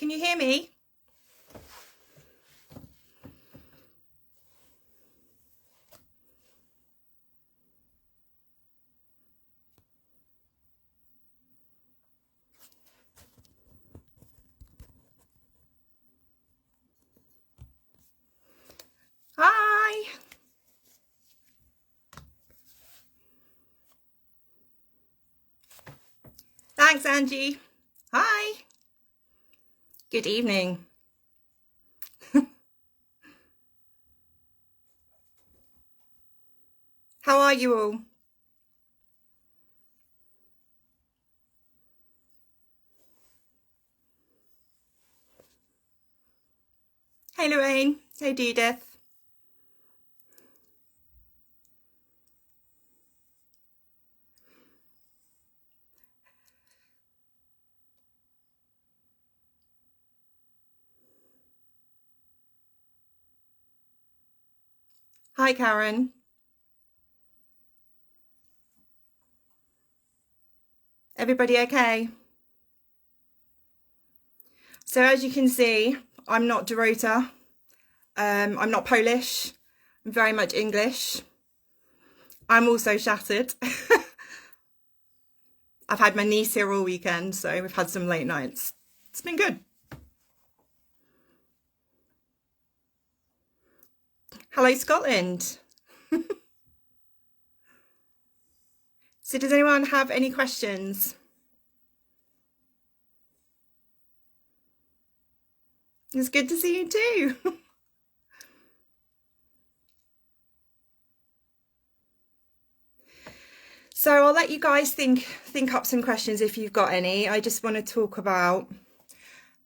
Can you hear me? Hi. Thanks, Angie. Hi. Good evening. How are you all? Hey, Lorraine. Hey, Judith. Hi, Karen. Everybody okay? So as you can see, I'm not Dorota. I'm not Polish. I'm very much English. I'm also shattered. I've had my niece here all weekend, so we've had some late nights. It's been good. Hello, Scotland. So does anyone have any questions? It's good to see you too. So I'll let you guys think up some questions if you've got any. I just want to talk about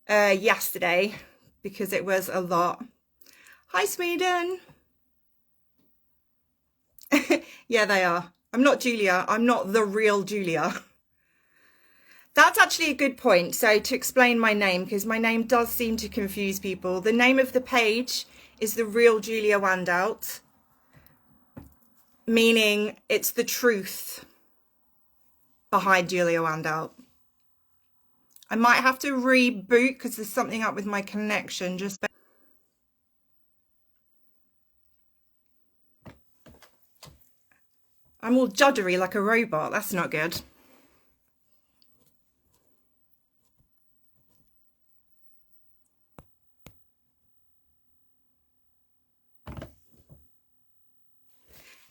yesterday because it was a lot. Hi, Sweden. Yeah, they are. I'm not Julia. I'm not the real Julia. That's actually a good point. So to explain my name, because my name does seem to confuse people. The name of the page is The Real Julia Wandout, meaning it's the truth behind Julia Wandout. I might have to reboot because there's something up with my connection. I'm all juddery like a robot. That's not good.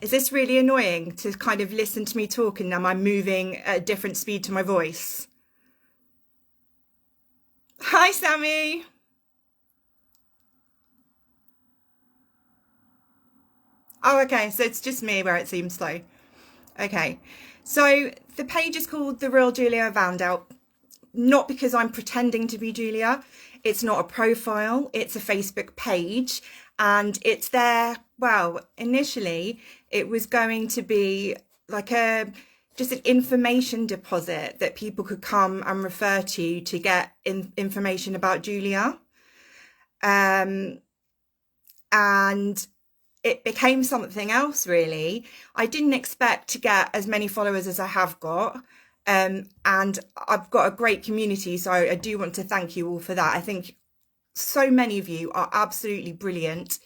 Is this really annoying to kind of listen to me talk and am I moving at a different speed to my voice? Hi, Sammy. Oh, okay. So it's just me where it seems slow. Okay. So the page is called The Real Julia Vandout, not because I'm pretending to be Julia. It's not a profile. It's a Facebook page and it's there. Well, initially it was going to be like just an information deposit that people could come and refer to get information about Julia. And it became something else, really. I didn't expect to get as many followers as I have got. And I've got a great community, so I do want to thank you all for that. I think so many of you are absolutely brilliant.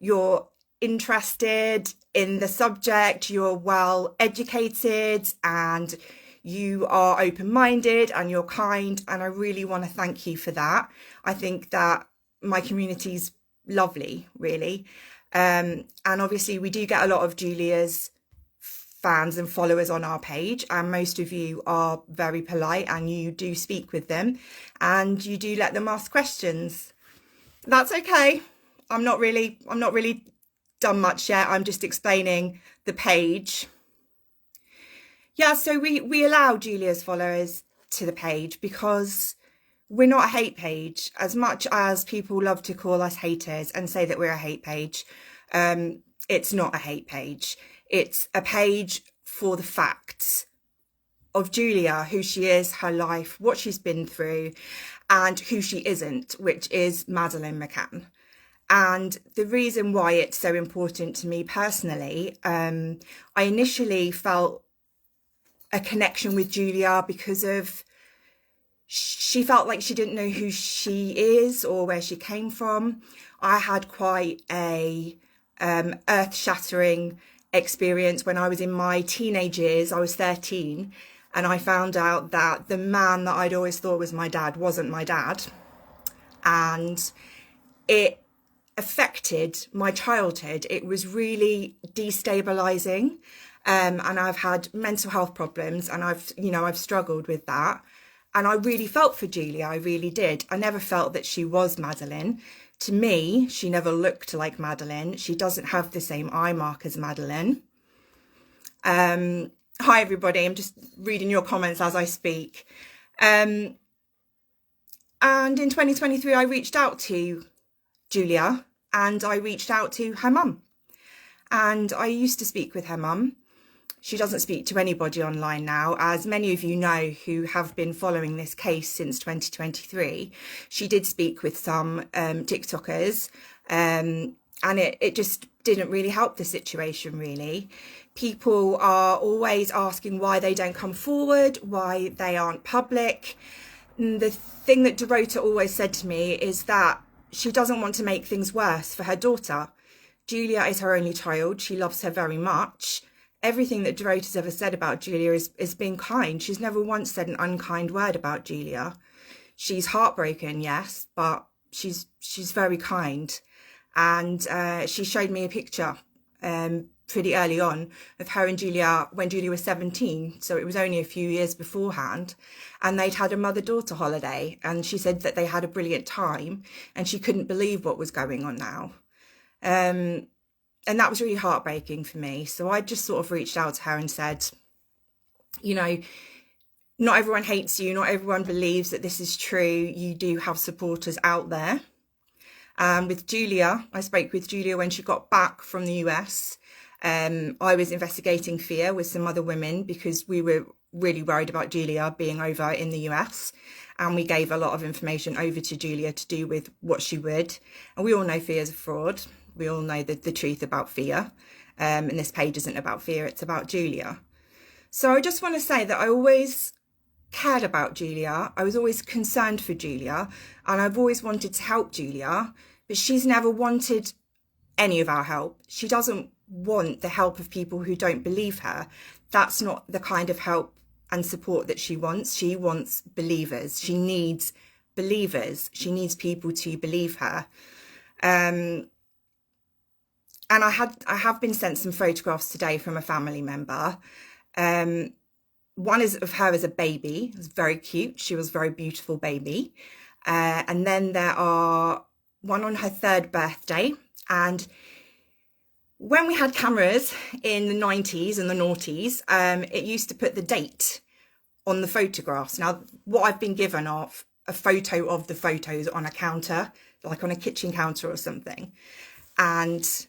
You're interested in the subject, you're well educated, and you are open-minded and you're kind, and I really want to thank you for that. I think that my community's lovely, really. And obviously we do get a lot of Julia's fans and followers on our page, and most of you are very polite and you do speak with them and you do let them ask questions. That's okay. I'm not really done much yet. I'm just explaining the page. Yeah, so we allow Julia's followers to the page because we're not a hate page. As much as people love to call us haters and say that we're a hate page, it's not a hate page. It's a page for the facts of Julia, who she is, her life, what she's been through, and who she isn't, which is Madeleine McCann. And the reason why it's so important to me personally, I initially felt a connection with Julia because of she felt like she didn't know who she is or where she came from. I had quite a earth-shattering experience when I was in my teenage years. I was 13, and I found out that the man that I'd always thought was my dad wasn't my dad. And it affected my childhood. It was really destabilizing. And I've had mental health problems, and I've struggled with that. And I really felt for Julia. I really did. I never felt that she was Madeline. To me, she never looked like Madeline. She doesn't have the same eye mark as Madeline. Hi, everybody. I'm just reading your comments as I speak. And in 2023, I reached out to Julia, and I reached out to her mum. And I used to speak with her mum. She doesn't speak to anybody online now. As many of you know who have been following this case since 2023, she did speak with some TikTokers, and it just didn't really help the situation, really. People are always asking why they don't come forward, why they aren't public. And the thing that Dorota always said to me is that she doesn't want to make things worse for her daughter. Julia is her only child. She loves her very much. Everything that Dorota's ever said about Julia is being kind. She's never once said an unkind word about Julia. She's heartbroken, yes, but she's very kind. And she showed me a picture pretty early on of her and Julia when Julia was 17. So it was only a few years beforehand. And they'd had a mother-daughter holiday. And she said that they had a brilliant time. And she couldn't believe what was going on now. And that was really heartbreaking for me. So I just sort of reached out to her and said, you know, not everyone hates you. Not everyone believes that this is true. You do have supporters out there. With Julia, I spoke with Julia when she got back from the US. I was investigating fear with some other women because we were really worried about Julia being over in the US. And we gave a lot of information over to Julia to do with what she would. And we all know fear is a fraud. We all know the truth about fear. And this page isn't about fear, it's about Julia. So I just want to say that I always cared about Julia. I was always concerned for Julia. And I've always wanted to help Julia. But she's never wanted any of our help. She doesn't want the help of people who don't believe her. That's not the kind of help and support that she wants. She wants believers. She needs believers. She needs people to believe her. And I have been sent some photographs today from a family member. One is of her as a baby. It was very cute. She was a very beautiful baby. And then there are one on her 3rd birthday. And when we had cameras in the 90s and the noughties, it used to put the date on the photographs. Now, what I've been given are a photo of the photos on a counter, like on a kitchen counter or something. And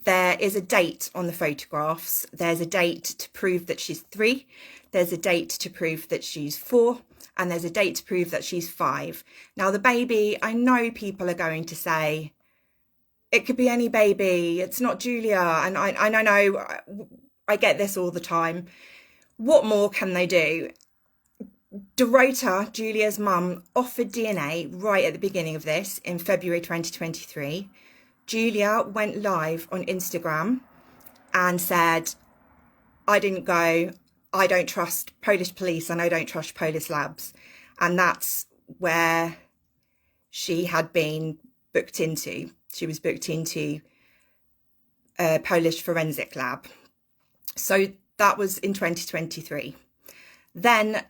there is a date on the photographs. There's a date to prove that she's 3. There's a date to prove that she's 4. And there's a date to prove that she's 5. Now, the baby, I know people are going to say, it could be any baby. It's not Julia. And I know, I get this all the time. What more can they do? Dorota, Julia's mum, offered DNA right at the beginning of this in February 2023. Julia went live on Instagram and said, I didn't go. I don't trust Polish police and I don't trust Polish labs. And that's where she had been booked into. She was booked into a Polish forensic lab. So that was in 2023. Then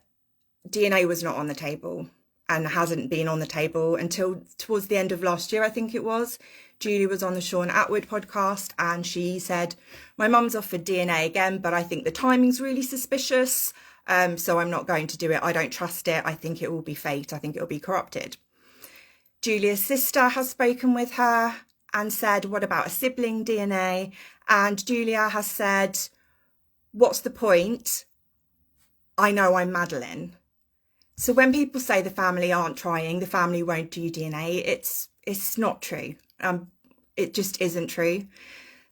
DNA was not on the table and hasn't been on the table until towards the end of last year, I think it was. Julie was on the Sean Atwood podcast and she said, my mum's offered DNA again, but I think the timing's really suspicious. So I'm not going to do it. I don't trust it. I think it will be faked. I think it will be corrupted. Julia's sister has spoken with her and said, what about a sibling DNA? And Julia has said, what's the point? I know I'm Madeline. So when people say the family aren't trying, the family won't do DNA, it's not true. It just isn't true.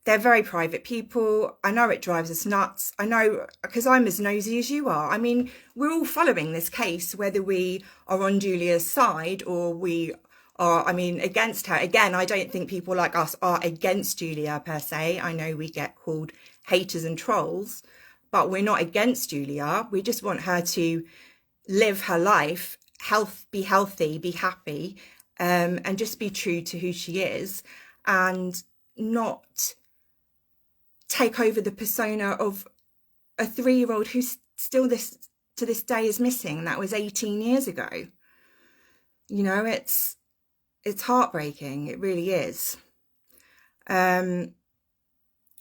They're very private people. I know it drives us nuts. I know, because I'm as nosy as you are. I mean, we're all following this case, whether we are on Julia's side or we are, I mean, against her. Again, I don't think people like us are against Julia per se. I know we get called haters and trolls, but we're not against Julia. We just want her to live her life, be healthy, be happy, and just be true to who she is, and not take over the persona of a 3-year-old who still to this day is missing. That was 18 years ago. You know, it's heartbreaking. It really is.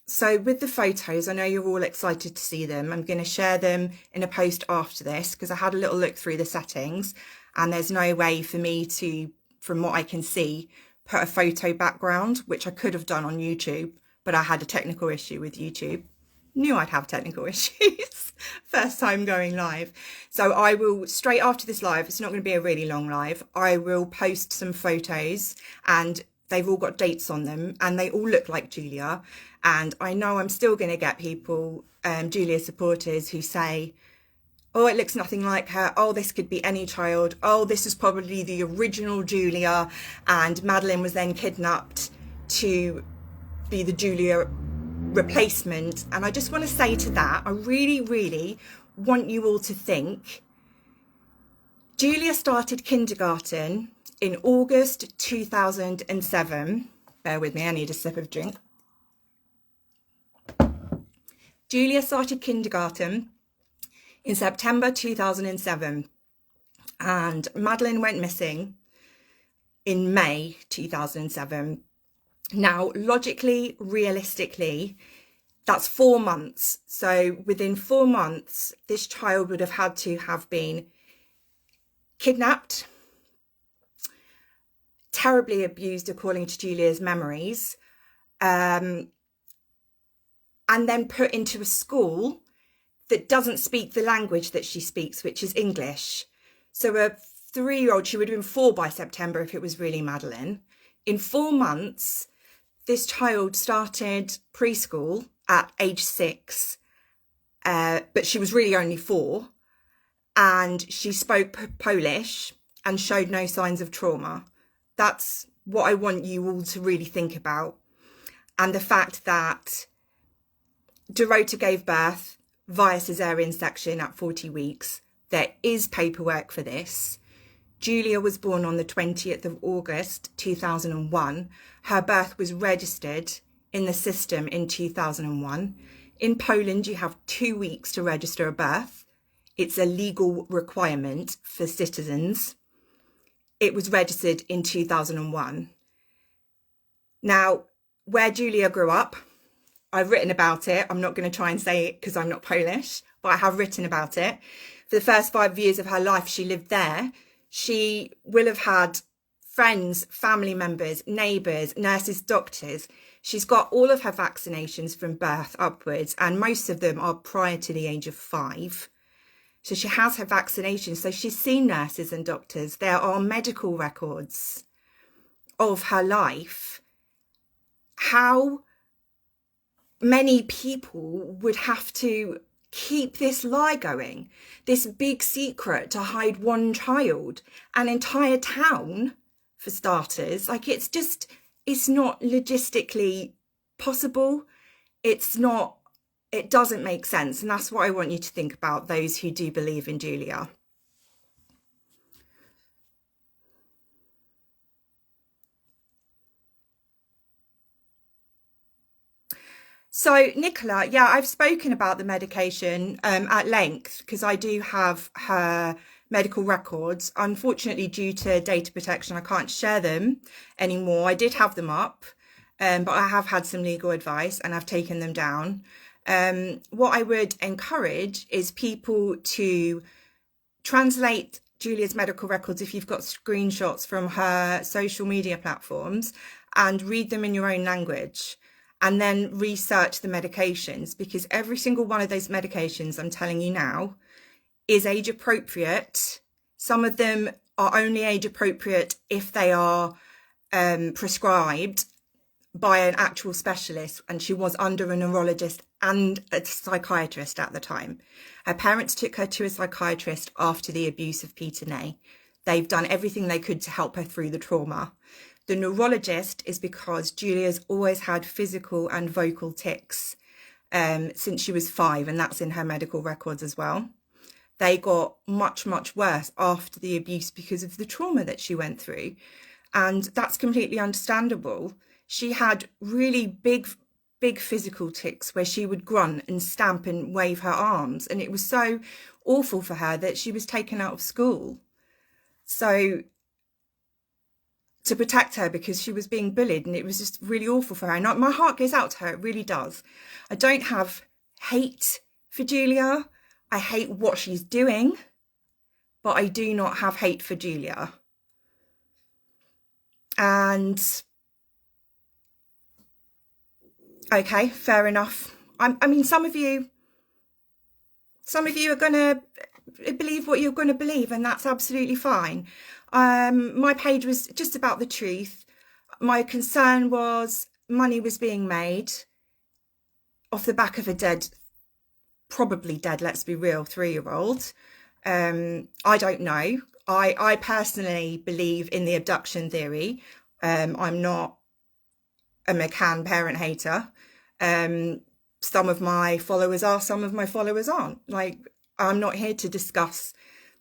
So with the photos, I know you're all excited to see them. I'm going to share them in a post after this, because I had a little look through the settings and there's no way for me to, from what I can see, put a photo background, which I could have done on YouTube, but I had a technical issue with YouTube. Knew I'd have technical issues. First time going live. So I will, straight after this live, it's not going to be a really long live, I will post some photos, and they've all got dates on them and they all look like Julia. And I know I'm still going to get people, Julia supporters, who say, oh, it looks nothing like her. Oh, this could be any child. Oh, this is probably the original Julia, and Madeleine was then kidnapped to be the Julia replacement. And I just want to say to that, I really, really want you all to think, Julia started kindergarten in August 2007. Bear with me, I need a sip of drink. Julia started kindergarten in September 2007, and Madeleine went missing in May 2007. Now, logically, realistically, that's 4 months. So within 4 months, this child would have had to have been kidnapped, terribly abused according to Julia's memories, and then put into a school that doesn't speak the language that she speaks, which is English. So a 3-year-old, she would have been 4 by September if it was really Madeleine. In 4 months, this child started preschool at age 6, but she was really only 4, and she spoke Polish and showed no signs of trauma. That's what I want you all to really think about. And the fact that Dorota gave birth via cesarean section at 40 weeks. There is paperwork for this. Julia was born on the 20th of August 2001. Her birth was registered in the system in 2001. In Poland, you have 2 weeks to register a birth. It's a legal requirement for citizens. It was registered in 2001. Now, where Julia grew up, I've written about it. I'm not going to try and say it because I'm not Polish, but I have written about it. For the first 5 years of her life, she lived there. She will have had friends, family members, neighbours, nurses, doctors. She's got all of her vaccinations from birth upwards, and most of them are prior to the age of 5. So she has her vaccinations. So she's seen nurses and doctors. There are medical records of her life. How many people would have to keep this lie going, this big secret to hide one child, an entire town for starters? Like, it's not logistically possible. It doesn't make sense. And that's what I want you to think about, those who do believe in Julia. So Nicola, yeah, I've spoken about the medication at length because I do have her medical records. Unfortunately, due to data protection, I can't share them anymore. I did have them up, but I have had some legal advice and I've taken them down. What I would encourage is people to translate Julia's medical records, if you've got screenshots from her social media platforms, and read them in your own language. And then research the medications, because every single one of those medications, I'm telling you now, is age appropriate. Some of them are only age appropriate if they are prescribed by an actual specialist, and she was under a neurologist and a psychiatrist at the time. Her parents took her to a psychiatrist after the abuse of Peter Ney. They've done everything they could to help her through the trauma. The neurologist is because Julia's always had physical and vocal tics since she was 5, and that's in her medical records as well. They got much, much worse after the abuse because of the trauma that she went through. And that's completely understandable. She had really big physical tics where she would grunt and stamp and wave her arms. And it was so awful for her that she was taken out of school. So to protect her, because she was being bullied, and it was just really awful for her. And my heart goes out to her, it really does. I don't have hate for Julia. I hate what she's doing, but I do not have hate for Julia. And okay, fair enough. I mean, some of you are going to believe what you're going to believe, and that's absolutely fine. My page was just about the truth. My concern was money was being made off the back of a probably dead, let's be real, 3-year-old. I don't know. I personally believe in the abduction theory. I'm not a McCann parent hater. Some of my followers are, some of my followers aren't. Like, I'm not here to discuss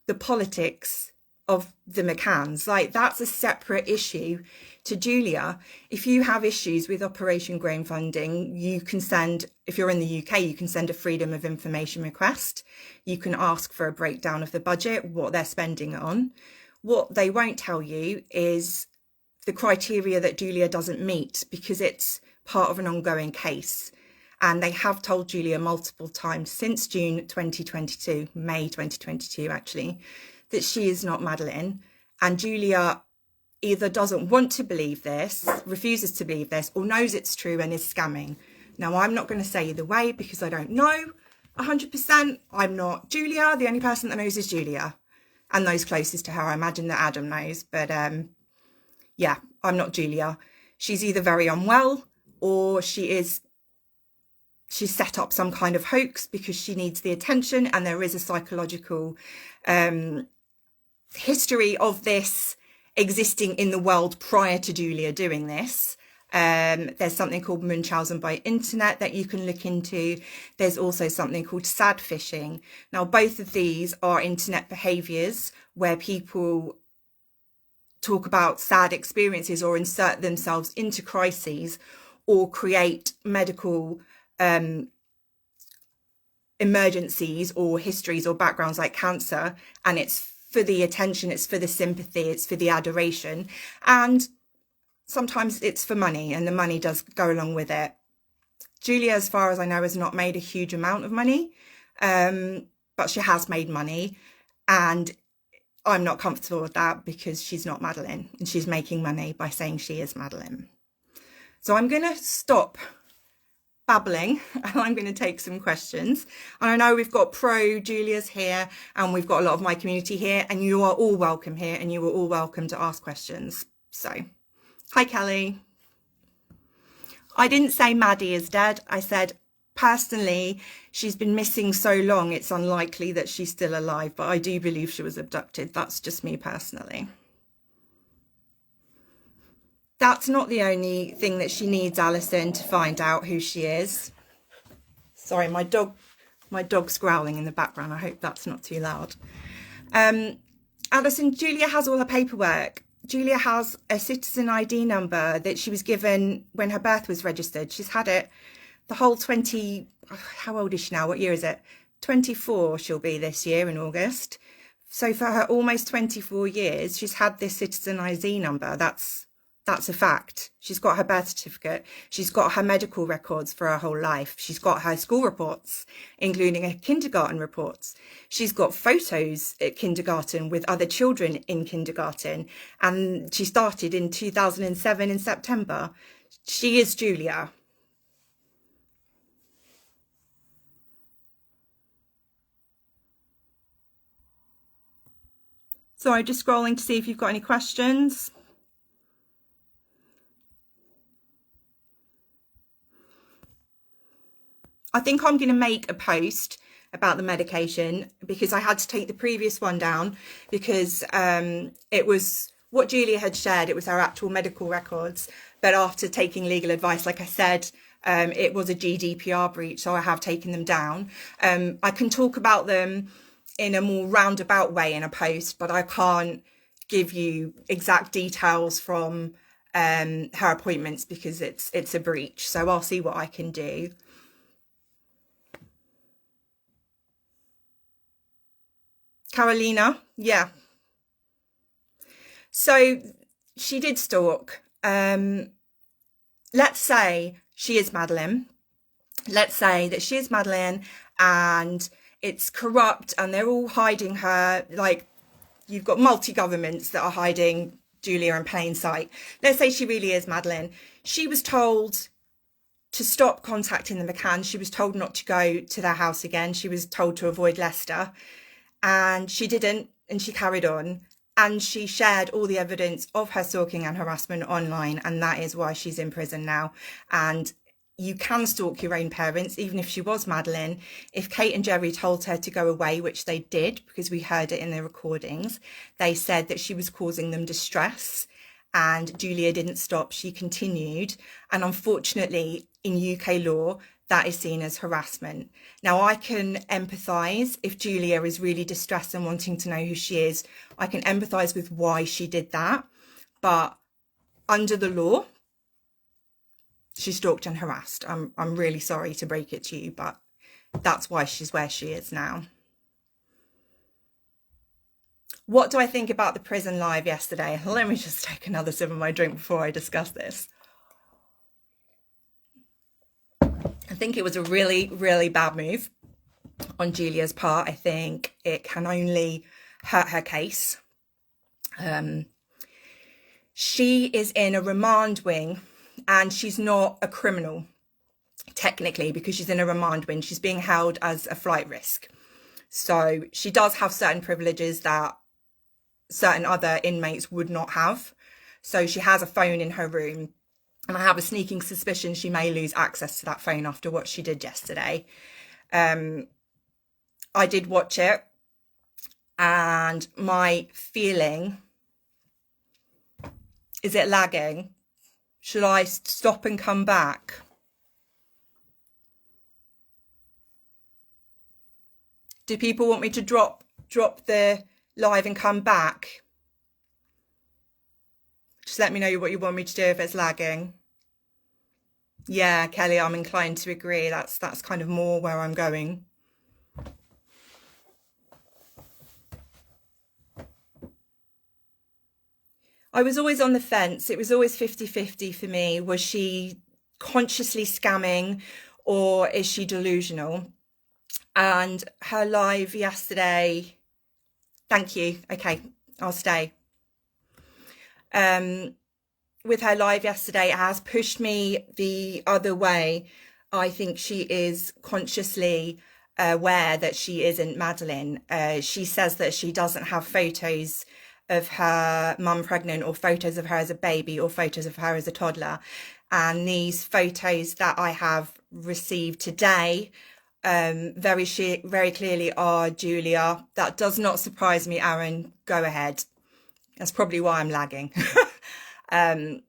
the politics of the McCanns. Like, that's a separate issue to Julia. If you have issues with Operation Grain funding, you can send, if you're in the UK, you can send a Freedom of Information request. You can ask for a breakdown of the budget, what they're spending it on. What they won't tell you is the criteria that Julia doesn't meet, because it's part of an ongoing case. And they have told Julia multiple times since June 2022, May 2022 actually, that she is not Madeleine. And Julia either doesn't want to believe this, refuses to believe this, or knows it's true and is scamming. Now, I'm not going to say either way because I don't know 100%. I'm not Julia. The only person that knows is Julia, and those closest to her. I imagine that Adam knows, but yeah, I'm not Julia. She's either very unwell, or she's set up some kind of hoax because she needs the attention, and there is a psychological history of this existing in the world prior to Julia doing this. There's something called Munchausen by internet that you can look into. There's also something called sad phishing. Now, both of these are internet behaviours where people talk about sad experiences or insert themselves into crises or create medical emergencies or histories or backgrounds like cancer, and it's for the attention, it's for the sympathy, it's for the adoration, and sometimes it's for money, and the money does go along with it. Julia, as far as I know, has not made a huge amount of money, but she has made money, and I'm not comfortable with that because she's not Madeleine, and she's making money by saying she is Madeleine. So I'm going to stop babbling, and I'm going to take some questions. And I know we've got pro Julia's here, and we've got a lot of my community here, and you are all welcome here, and you are all welcome to ask questions. So, hi Kelly. I didn't say Maddie is dead. I said, personally, she's been missing so long, it's unlikely that she's still alive, but I do believe she was abducted. That's just me personally. That's not the only thing that she needs, Alison, to find out who she is. Sorry, my dog's growling in the background. I hope that's not too loud. Alison, Julia has all her paperwork. Julia has a citizen ID number that she was given when her birth was registered. She's had it the whole how old is she now? What year is it? 24 she'll be this year in August. So for her almost 24 years, she's had this citizen ID number. That's a fact. She's got her birth certificate. She's got her medical records for her whole life. She's got her school reports, including her kindergarten reports. She's got photos at kindergarten with other children in kindergarten. And she started in 2007 in September. She is Julia. So I'm just scrolling to see if you've got any questions. I think I'm going to make a post about the medication because I had to take the previous one down because it was what Julia had shared. It was her actual medical records. But after taking legal advice, like I said, it was a GDPR breach. So I have taken them down. I can talk about them in a more roundabout way in a post, but I can't give you exact details from her appointments because it's a breach. So I'll see what I can do. Carolina, yeah. So she did stalk. Let's say she is Madeline. Let's say that she is Madeline and it's corrupt and they're all hiding her. Like you've got multi-governments that are hiding Julia in plain sight. Let's say she really is Madeline. She was told to stop contacting the McCanns. She was told not to go to their house again. She was told to avoid Leicester. And she didn't, and she carried on. And she shared all the evidence of her stalking and harassment online. And that is why she's in prison now. And you can stalk your own parents, even if she was Madeline. If Kate and Jerry told her to go away, which they did, because we heard it in the recordings, they said that she was causing them distress. And Julia didn't stop, she continued. And unfortunately, in UK law, that is seen as harassment. Now, I can empathise if Julia is really distressed and wanting to know who she is. I can empathise with why she did that. But under the law, she's stalked and harassed. I'm really sorry to break it to you, but that's why she's where she is now. What do I think about the prison live yesterday? Let me just take another sip of my drink before I discuss this. I think it was a really, really bad move on Julia's part. I think it can only hurt her case. She is in a remand wing and she's not a criminal technically because she's in a remand wing. She's being held as a flight risk. So she does have certain privileges that certain other inmates would not have. So she has a phone in her room, and I have a sneaking suspicion she may lose access to that phone after what she did yesterday. I did watch it, and my feeling is it lagging? Should I stop and come back? Do people want me to drop the live and come back? Just let me know what you want me to do if it's lagging. Yeah, Kelly, I'm inclined to agree. That's kind of more where I'm going. I was always on the fence. It was always 50-50 for me. Was she consciously scamming or is she delusional? And her live yesterday, thank you. Okay, I'll stay. With her live yesterday, it has pushed me the other way. I think she is consciously aware that she isn't Madeline. She says that she doesn't have photos of her mum pregnant or photos of her as a baby or photos of her as a toddler. And these photos that I have received today very clearly are Julia. That does not surprise me, Aaron. Go ahead. That's probably why I'm lagging. The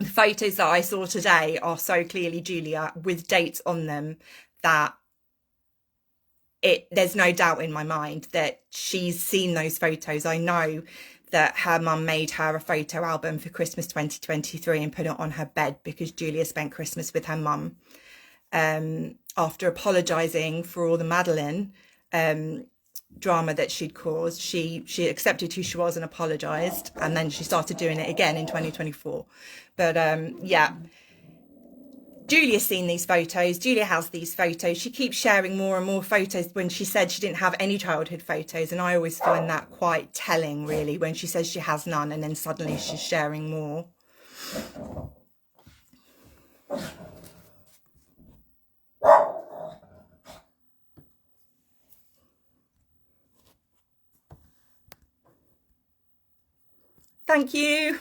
photos that I saw today are so clearly Julia with dates on them that there's no doubt in my mind that she's seen those photos. I know that her mum made her a photo album for Christmas 2023 and put it on her bed because Julia spent Christmas with her mum. After apologising for all the Madeline drama that she'd caused, she accepted who she was and apologised, and then she started doing it again in 2024. But yeah, Julia's seen these photos. Julia has these photos. She keeps sharing more and more photos when she said she didn't have any childhood photos, and I always find that quite telling, really, when she says she has none and then suddenly she's sharing more. Thank you.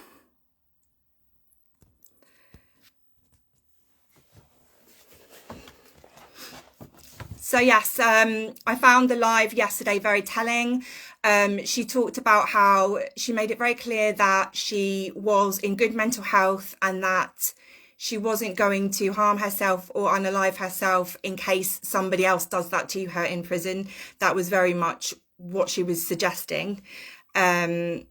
So yes, I found the live yesterday very telling. She talked about how she made it very clear that she was in good mental health and that she wasn't going to harm herself or unalive herself in case somebody else does that to her in prison. That was very much what she was suggesting. And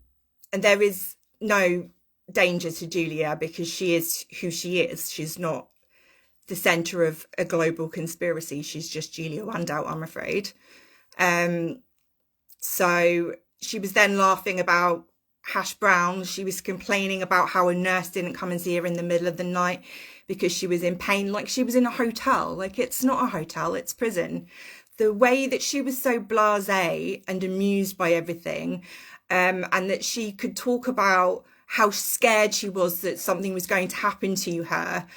there is no danger to Julia because she is who she is. She's not the centre of a global conspiracy. She's just Julia Wandout, I'm afraid. So she was then laughing about hash browns. She was complaining about how a nurse didn't come and see her in the middle of the night because she was in pain, like she was in a hotel. Like, it's not a hotel, it's prison. The way that she was so blasé and amused by everything, and that she could talk about how scared she was that something was going to happen to her,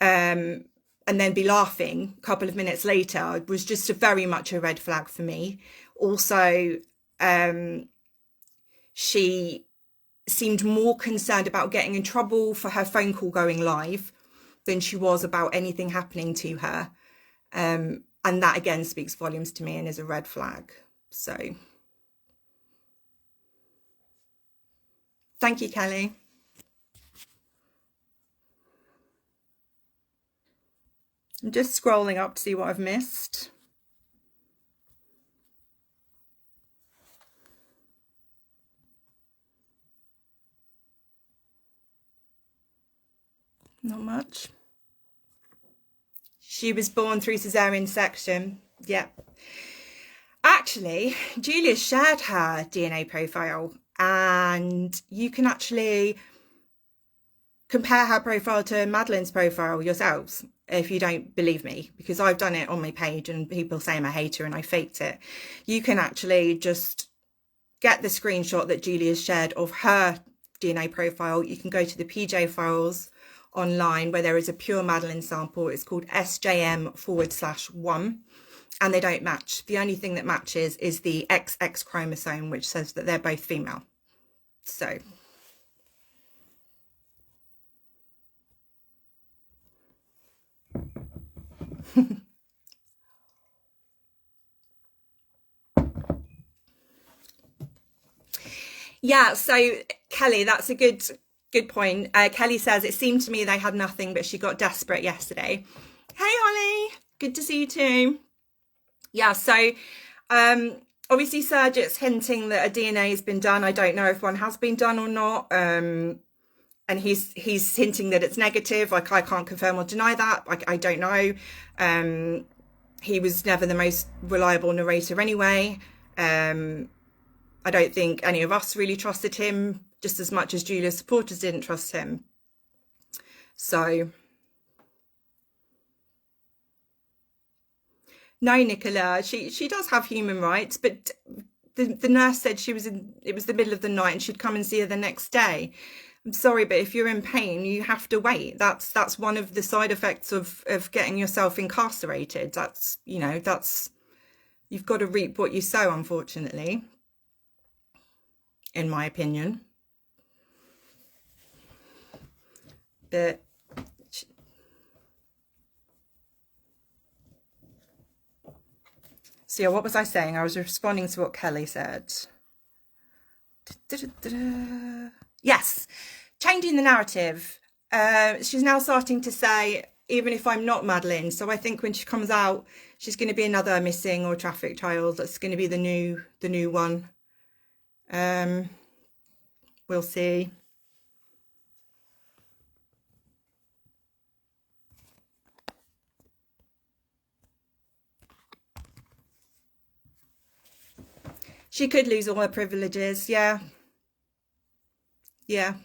and then be laughing a couple of minutes later, was just very much a red flag for me. Also, she seemed more concerned about getting in trouble for her phone call going live than she was about anything happening to her. And that again speaks volumes to me and is a red flag. So thank you, Kelly. I'm just scrolling up to see what I've missed. Not much. She was born through cesarean section. Yeah. Actually, Julia shared her DNA profile, and you can actually compare her profile to Madeline's profile yourselves if you don't believe me, because I've done it on my page and people say I'm a hater and I faked it. You can actually just get the screenshot that Julia's shared of her DNA profile. You can go to the PJ files online where there is a pure Madeline sample. It's called SJM/1, and they don't match. The only thing that matches is the XX chromosome, which says that they're both female. So yeah, so Kelly, that's a good point. Kelly says, it seemed to me they had nothing, but she got desperate yesterday. Hey, Holly, good to see you too. Yeah, so obviously Serget's hinting that a DNA has been done. I don't know if one has been done or not. And he's hinting that it's negative. Like, I can't confirm or deny that. I don't know. He was never the most reliable narrator anyway. I don't think any of us really trusted him just as much as Julia's supporters didn't trust him. So no, Nicola, she does have human rights, but the nurse said it was the middle of the night and she'd come and see her the next day. I'm sorry, but if you're in pain, you have to wait. That's one of the side effects of getting yourself incarcerated. That's, you've got to reap what you sow, unfortunately, in my opinion. But so yeah, what was I saying? I was responding to what Kelly said. Yes, changing the narrative. She's now starting to say, even if I'm not Madeline. So I think when she comes out, she's going to be another missing or trafficked child. That's going to be the new one. We'll see. She could lose all her privileges. Yeah. Yeah.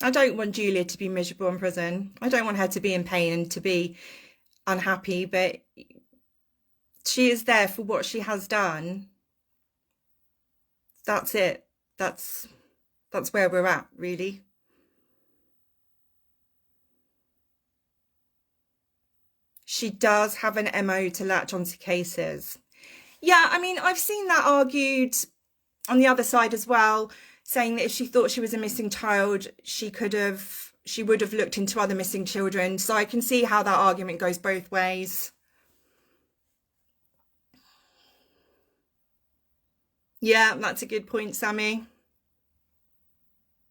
I don't want Julia to be miserable in prison. I don't want her to be in pain and to be unhappy, but she is there for what she has done. That's it. That's where we're at, really. She does have an MO to latch onto cases. Yeah, I mean, I've seen that argued on the other side as well. saying that if she thought she was a missing child, she would have looked into other missing children. So I can see how that argument goes both ways. Yeah, that's a good point, Sammy.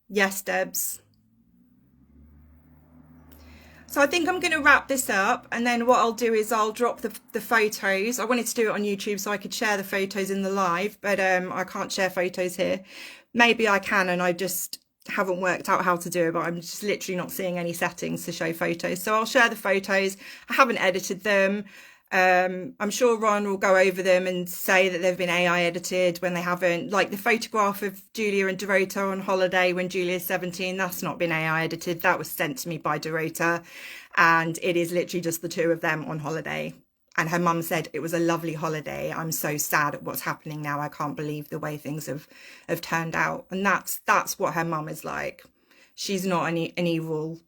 Yes, Debs. So I think I'm going to wrap this up, and then what I'll do is I'll drop the photos. I wanted to do it on YouTube so I could share the photos in the live, but I can't share photos here. Maybe I can, and I just haven't worked out how to do it, but I'm just literally not seeing any settings to show photos. So I'll share the photos. I haven't edited them. I'm sure Ron will go over them and say that they've been AI edited when they haven't. Like the photograph of Julia and Dorota on holiday when Julia's 17, that's not been AI edited. That was sent to me by Dorota, and it is literally just the two of them on holiday. And her mum said it was a lovely holiday. I'm so sad at what's happening now. I can't believe the way things have turned out. And that's what her mum is like. She's not an evil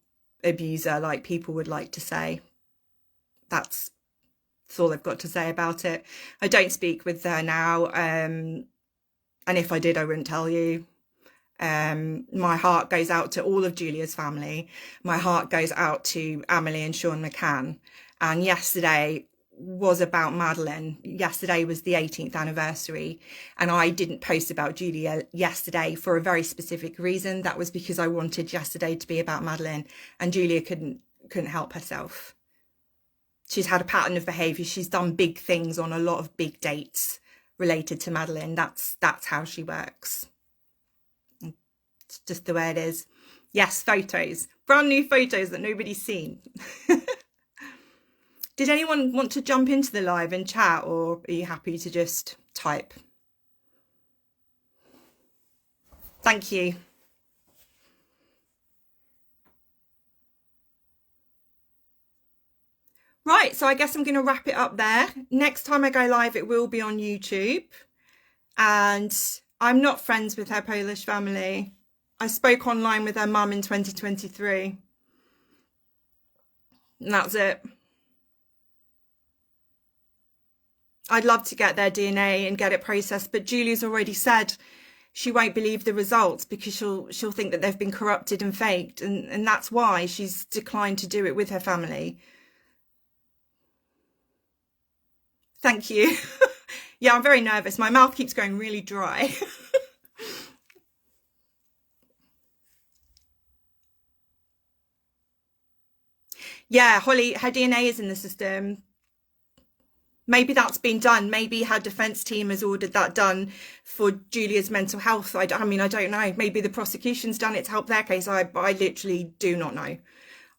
abuser like people would like to say. That's all I've got to say about it. I don't speak with her now, and if I did, I wouldn't tell you. My heart goes out to all of Julia's family. My heart goes out to Amelie and Sean McCann. And yesterday was about Madeleine. Yesterday was the 18th anniversary, and I didn't post about Julia yesterday for a very specific reason. That was because I wanted yesterday to be about Madeleine, and Julia couldn't help herself. She's had a pattern of behaviour. She's done big things on a lot of big dates related to Madeleine. That's how she works. It's just the way it is. Yes, photos. Brand new photos that nobody's seen. Did anyone want to jump into the live and chat, or are you happy to just type? Thank you. Right, so I guess I'm going to wrap it up there. Next time I go live, it will be on YouTube. And I'm not friends with her Polish family. I spoke online with her mum in 2023. And that's it. I'd love to get their DNA and get it processed, but Julia's already said she won't believe the results because she'll think that they've been corrupted and faked. And that's why she's declined to do it with her family. Thank you. Yeah, I'm very nervous. My mouth keeps going really dry. Yeah, Holly, her DNA is in the system. Maybe that's been done. Maybe her defence team has ordered that done for Julia's mental health. I mean, I don't know. Maybe the prosecution's done it to help their case. I literally do not know.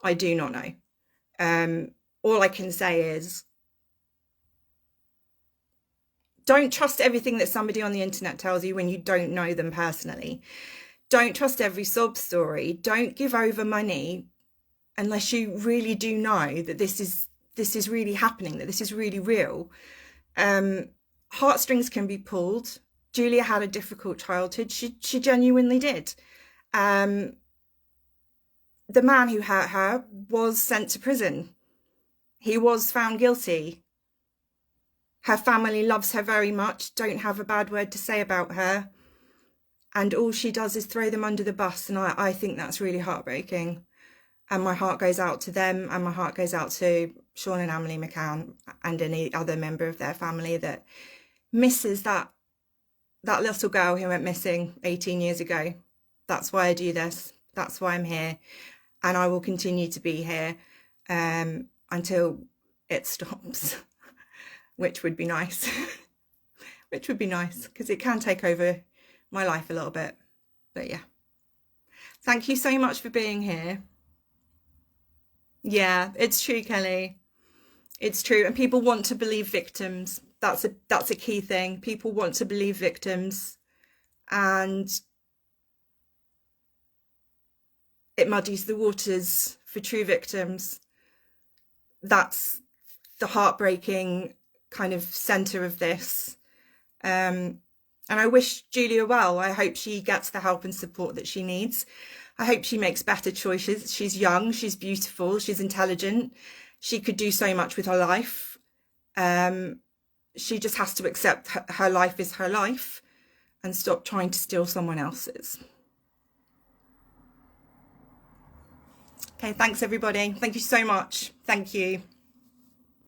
I do not know. All I can say is, don't trust everything that somebody on the internet tells you when you don't know them personally. Don't trust every sob story. Don't give over money unless you really do know that this is really happening, that this is really real. Heartstrings can be pulled. Julia had a difficult childhood. She genuinely did. The man who hurt her was sent to prison. He was found guilty. Her family loves her very much, don't have a bad word to say about her. And all she does is throw them under the bus. And I think that's really heartbreaking. And my heart goes out to them, and my heart goes out to Sean and Amelie McCann and any other member of their family that misses that little girl who went missing 18 years ago. That's why I do this. That's why I'm here. And I will continue to be here until it stops. Which would be nice. Which would be nice, because it can take over my life a little bit. But yeah. Thank you so much for being here. Yeah, it's true, Kelly. It's true. And people want to believe victims. That's a key thing. People want to believe victims. And it muddies the waters for true victims. That's the heartbreaking kind of centre of this. And I wish Julia well. I hope she gets the help and support that she needs. I hope she makes better choices. She's young, she's beautiful, she's intelligent. She could do so much with her life. She just has to accept her life is her life. and stop trying to steal someone else's. Okay, thanks everybody. Thank you so much. Thank you.